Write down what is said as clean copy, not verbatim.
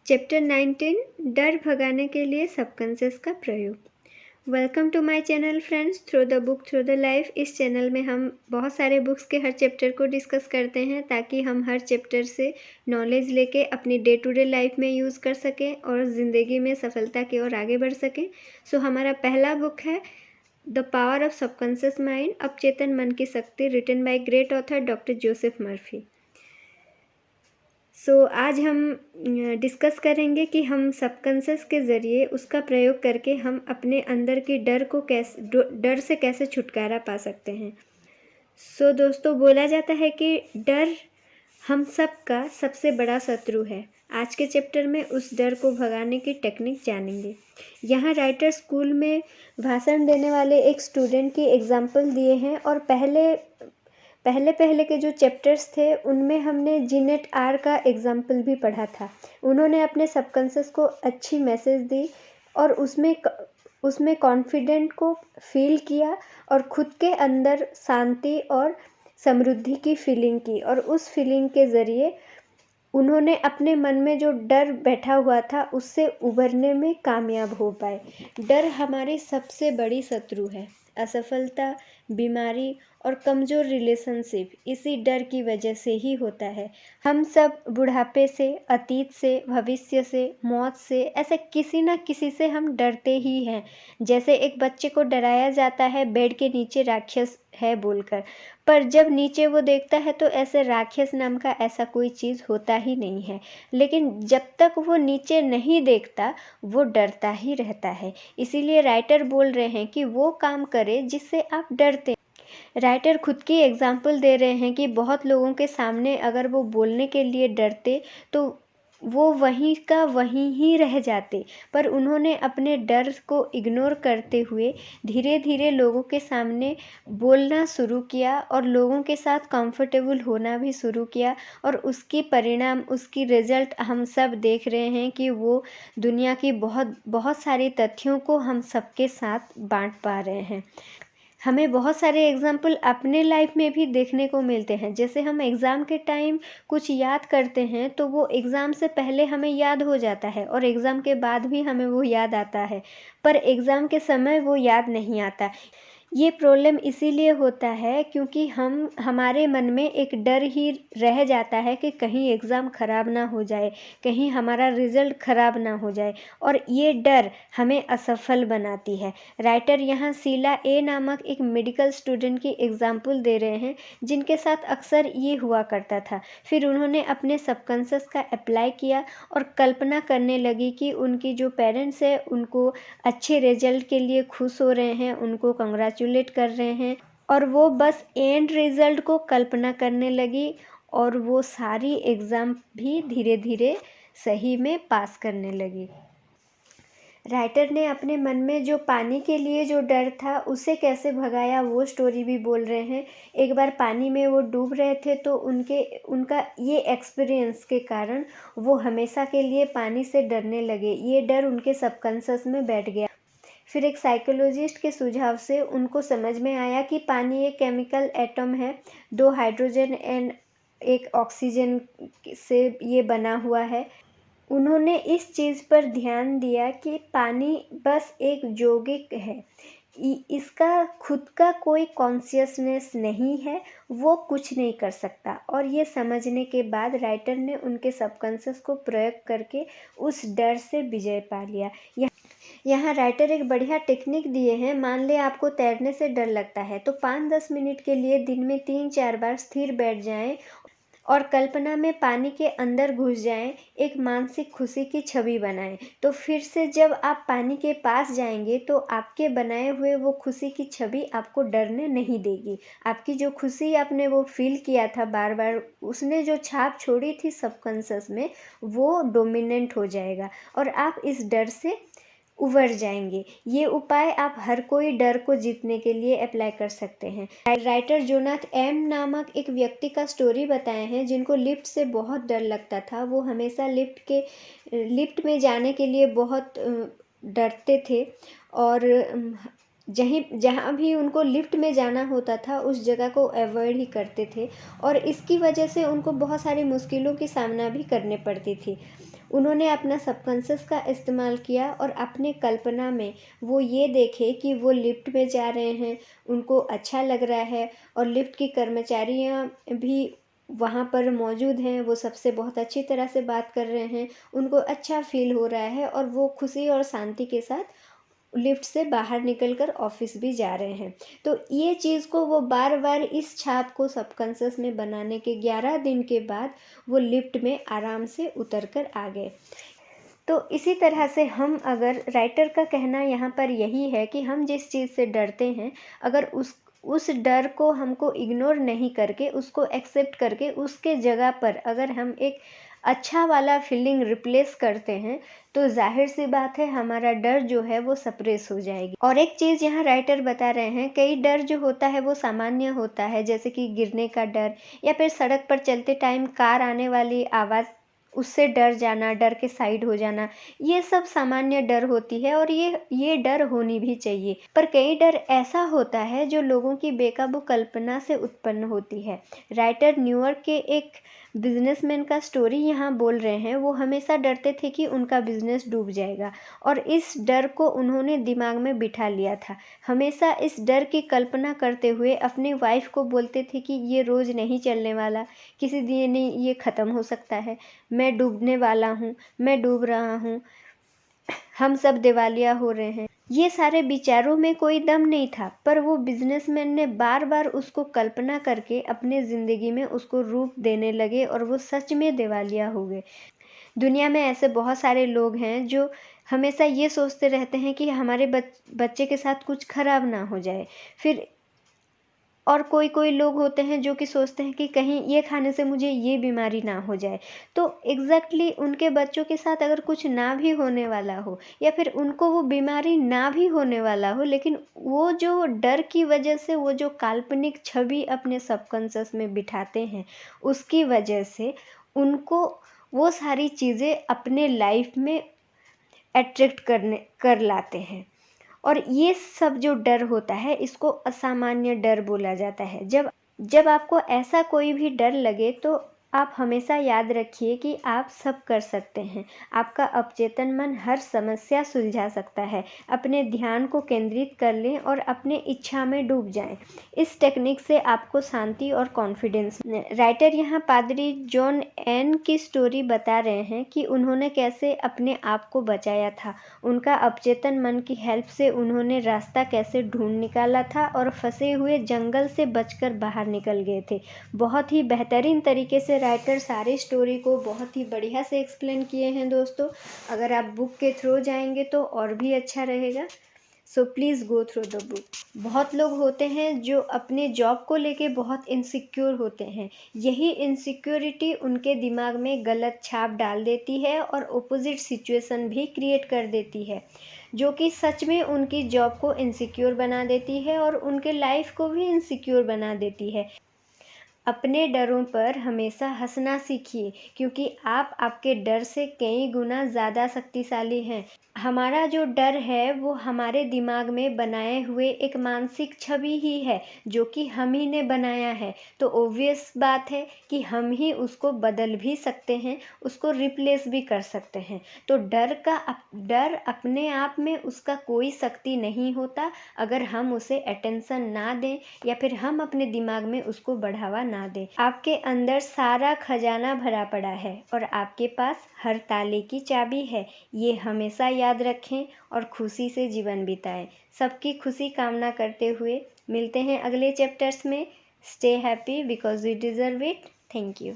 Chapter 19 डर भगाने के लिए सबकॉन्शियस का प्रयोग। Welcome to my channel friends, through the book through the life. इस चैनल में हम बहुत सारे बुक्स के हर चैप्टर को डिस्कस करते हैं ताकि हम हर चैप्टर से नॉलेज लेके अपनी डे टू डे लाइफ में यूज़ कर सकें और ज़िंदगी में सफलता की ओर आगे बढ़ सकें। सो हमारा पहला बुक है the power of subconscious mind, अवचेतन मन की शक्ति, written by great author doctor Joseph Murphy. आज हम डिस्कस करेंगे कि हम सबकॉन्शियस के ज़रिए उसका प्रयोग करके हम अपने अंदर की डर से कैसे छुटकारा पा सकते हैं। दोस्तों, बोला जाता है कि डर हम सब का सबसे बड़ा शत्रु है। आज के चैप्टर में उस डर को भगाने की टेक्निक जानेंगे। यहाँ राइटर स्कूल में भाषण देने वाले एक स्टूडेंट की एग्जाम्पल दिए हैं और पहले के जो चैप्टर्स थे उनमें हमने जीनेट आर का एग्जाम्पल भी पढ़ा था। उन्होंने अपने सबकॉन्शियस को अच्छी मैसेज दी और उसमें कॉन्फिडेंट को फील किया और खुद के अंदर शांति और समृद्धि की फीलिंग की, और उस फीलिंग के ज़रिए उन्होंने अपने मन में जो डर बैठा हुआ था उससे उबरने में कामयाब हो पाए। डर हमारी सबसे बड़ी शत्रु है। असफलता, बीमारी और कमज़ोर रिलेशनशिप इसी डर की वजह से ही होता है। हम सब बुढ़ापे से, अतीत से, भविष्य से, मौत से, ऐसे किसी न किसी से हम डरते ही हैं। जैसे एक बच्चे को डराया जाता है बेड के नीचे राक्षस है बोलकर, पर जब नीचे वो देखता है तो ऐसे राक्षस नाम का ऐसा कोई चीज़ होता ही नहीं है। लेकिन जब तक वो नीचे नहीं देखता वो डरता ही रहता है। इसीलिए राइटर बोल रहे हैं कि वो काम करे जिससे आप डरते हैं। राइटर खुद की एग्जाम्पल दे रहे हैं कि बहुत लोगों के सामने अगर वो बोलने के लिए डरते तो वो वहीं का वहीं ही रह जाते, पर उन्होंने अपने डर को इग्नोर करते हुए धीरे धीरे लोगों के सामने बोलना शुरू किया और लोगों के साथ कंफर्टेबल होना भी शुरू किया, और उसकी परिणाम, उसकी रिजल्ट हम सब देख रहे हैं कि वो दुनिया की बहुत बहुत सारी तथ्यों को हम सबके साथ बांट पा रहे हैं। हमें बहुत सारे एग्जाम्पल अपने लाइफ में भी देखने को मिलते हैं। जैसे हम एग्ज़ाम के टाइम कुछ याद करते हैं तो वो एग्ज़ाम से पहले हमें याद हो जाता है और एग्ज़ाम के बाद भी हमें वो याद आता है, पर एग्ज़ाम के समय वो याद नहीं आता। ये प्रॉब्लम इसीलिए होता है क्योंकि हमारे मन में एक डर ही रह जाता है कि कहीं एग्ज़ाम ख़राब ना हो जाए, कहीं हमारा रिज़ल्ट ख़राब ना हो जाए, और ये डर हमें असफल बनाती है। राइटर यहाँ शीला ए नामक एक मेडिकल स्टूडेंट की एग्जाम्पल दे रहे हैं जिनके साथ अक्सर ये हुआ करता था। फिर उन्होंने अपने सबकॉन्शियस का अप्लाई किया और कल्पना करने लगी कि उनकी जो पेरेंट्स है उनको अच्छे रिजल्ट के लिए खुश हो रहे हैं, उनको कंग्रेचुलेट कर रहे हैं, और वो बस एंड रिज़ल्ट को कल्पना करने लगी और वो सारी एग्ज़ाम भी धीरे धीरे सही में पास करने लगी। राइटर ने अपने मन में जो पानी के लिए जो डर था उसे कैसे भगाया वो स्टोरी भी बोल रहे हैं। एक बार पानी में वो डूब रहे थे तो उनका ये एक्सपीरियंस के कारण वो हमेशा के लिए पानी से डरने लगे। ये डर उनके सबकॉन्शियस में बैठ गया। फिर एक साइकोलॉजिस्ट के सुझाव से उनको समझ में आया कि पानी एक केमिकल एटम है, 2 हाइड्रोजन एंड 1 ऑक्सीजन से ये बना हुआ है। उन्होंने इस चीज़ पर ध्यान दिया कि पानी बस एक यौगिक है, इसका खुद का कोई कॉन्शियसनेस नहीं है, वो कुछ नहीं कर सकता। और ये समझने के बाद राइटर ने उनके सबकॉन्शियस को प्रयोग करके उस डर से विजय पा लिया। यहाँ राइटर एक बढ़िया टेक्निक दिए हैं। मान ले आपको तैरने से डर लगता है तो 5-10 मिनट के लिए दिन में 3-4 बार स्थिर बैठ जाएं और कल्पना में पानी के अंदर घुस जाएं, एक मानसिक खुशी की छवि बनाएं। तो फिर से जब आप पानी के पास जाएंगे तो आपके बनाए हुए वो खुशी की छवि आपको डरने नहीं देगी। आपकी जो खुशी आपने वो फील किया था बार बार, उसने जो छाप छोड़ी थी सबकॉन्शियस में, वो डोमिनेंट हो जाएगा और आप इस डर से उबर जाएंगे। ये उपाय आप हर कोई डर को जीतने के लिए अप्लाई कर सकते हैं। राइटर जोनाथ एम नामक एक व्यक्ति का स्टोरी बताए हैं जिनको लिफ्ट से बहुत डर लगता था। वो हमेशा लिफ्ट में जाने के लिए बहुत डरते थे और जहाँ भी उनको लिफ्ट में जाना होता था उस जगह को अवॉइड ही करते थे, और इसकी वजह से उनको बहुत सारी मुश्किलों की सामना भी करने पड़ती थी। उन्होंने अपना सबकॉन्शियस का इस्तेमाल किया और अपने कल्पना में वो ये देखे कि वो लिफ्ट में जा रहे हैं, उनको अच्छा लग रहा है, और लिफ्ट की कर्मचारियाँ भी वहाँ पर मौजूद हैं, वो सबसे बहुत अच्छी तरह से बात कर रहे हैं, उनको अच्छा फ़ील हो रहा है और वो खुशी और शांति के साथ लिफ्ट से बाहर निकलकर ऑफिस भी जा रहे हैं। तो ये चीज़ को वो बार बार, इस छाप को सबकॉन्शियस में बनाने के 11 दिन के बाद वो लिफ्ट में आराम से उतर कर आ गए। तो इसी तरह से हम, अगर राइटर का कहना यहाँ पर यही है कि हम जिस चीज़ से डरते हैं, अगर उस डर को हमको इग्नोर नहीं करके, उसको एक्सेप्ट करके, उसके जगह पर अगर हम एक अच्छा वाला फीलिंग रिप्लेस करते हैं, तो जाहिर सी बात है हमारा डर जो है वो सप्रेस हो जाएगी। और एक चीज़ यहाँ राइटर बता रहे हैं, कई डर जो होता है वो सामान्य होता है, जैसे कि गिरने का डर, या फिर सड़क पर चलते टाइम कार आने वाली आवाज़, उससे डर जाना, डर के साइड हो जाना, ये सब सामान्य डर होती है, और ये डर होनी भी चाहिए। पर कई डर ऐसा होता है जो लोगों की बेकाबू कल्पना से उत्पन्न होती है। राइटर न्यूयॉर्क के एक बिजनेसमैन का स्टोरी यहाँ बोल रहे हैं। वो हमेशा डरते थे कि उनका बिजनेस डूब जाएगा, और इस डर को उन्होंने दिमाग में बिठा लिया था। हमेशा इस डर की कल्पना करते हुए अपनी वाइफ को बोलते थे कि ये रोज़ नहीं चलने वाला, किसी दिन ये ख़त्म हो सकता है, मैं डूबने वाला हूँ, मैं डूब रहा हूँ, हम सब दिवालिया हो रहे हैं। ये सारे विचारों में कोई दम नहीं था, पर वो बिजनेसमैन ने बार बार उसको कल्पना करके अपने ज़िंदगी में उसको रूप देने लगे, और वो सच में दिवालिया हो गए। दुनिया में ऐसे बहुत सारे लोग हैं जो हमेशा ये सोचते रहते हैं कि हमारे बच्चे के साथ कुछ खराब ना हो जाए। फिर और कोई लोग होते हैं जो कि सोचते हैं कि कहीं ये खाने से मुझे ये बीमारी ना हो जाए। तो एग्ज़ैक्टली उनके बच्चों के साथ अगर कुछ ना भी होने वाला हो, या फिर उनको वो बीमारी ना भी होने वाला हो, लेकिन वो जो डर की वजह से वो जो काल्पनिक छवि अपने सबकॉन्शियस में बिठाते हैं, उसकी वजह से उनको वो सारी चीज़ें अपने लाइफ में अट्रैक्ट कर लाते हैं। और ये सब जो डर होता है, इसको असामान्य डर बोला जाता है। जब आपको ऐसा कोई भी डर लगे, तो आप हमेशा याद रखिए कि आप सब कर सकते हैं। आपका अवचेतन मन हर समस्या सुलझा सकता है। अपने ध्यान को केंद्रित कर लें और अपने इच्छा में डूब जाएं। इस टेक्निक से आपको शांति और कॉन्फिडेंस। राइटर यहाँ पादरी जॉन एन की स्टोरी बता रहे हैं कि उन्होंने कैसे अपने आप को बचाया था। उनका अवचेतन मन की हेल्प से उन्होंने रास्ता कैसे ढूंढ निकाला था, और फंसे हुए जंगल से बचकर बाहर निकल गए थे। बहुत ही बेहतरीन तरीके से राइटर सारी स्टोरी को बहुत ही बढ़िया से एक्सप्लेन किए हैं दोस्तों। अगर आप बुक के थ्रू जाएंगे तो और भी अच्छा रहेगा। So please go through the book. बहुत लोग होते हैं जो अपने जॉब को लेके बहुत इनसिक्योर होते हैं। यही इनसिक्योरिटी उनके दिमाग में गलत छाप डाल देती है और अपोजिट सिचुएशन भी क्रिएट कर देती है, जो कि सच में उनकी जॉब को इनसिक्योर बना देती है और उनके लाइफ को भी इनसिक्योर बना देती है। अपने डरों पर हमेशा हंसना सीखिए, क्योंकि आप आपके डर से कई गुना ज़्यादा शक्तिशाली हैं। हमारा जो डर है वो हमारे दिमाग में बनाए हुए एक मानसिक छवि ही है, जो कि हम ही ने बनाया है। तो ऑब्वियस बात है कि हम ही उसको बदल भी सकते हैं, उसको रिप्लेस भी कर सकते हैं। तो डर अपने आप में उसका कोई शक्ति नहीं होता, अगर हम उसे अटेंशन ना दें, या फिर हम अपने दिमाग में उसको बढ़ावा ना दें। आपके अंदर सारा खजाना भरा पड़ा है, और आपके पास हर ताले की चाबी है। ये हमेशा याद रखें और खुशी से जीवन बिताएं। सबकी खुशी कामना करते हुए मिलते हैं अगले चैप्टर्स में। Stay happy because we deserve it. Thank you.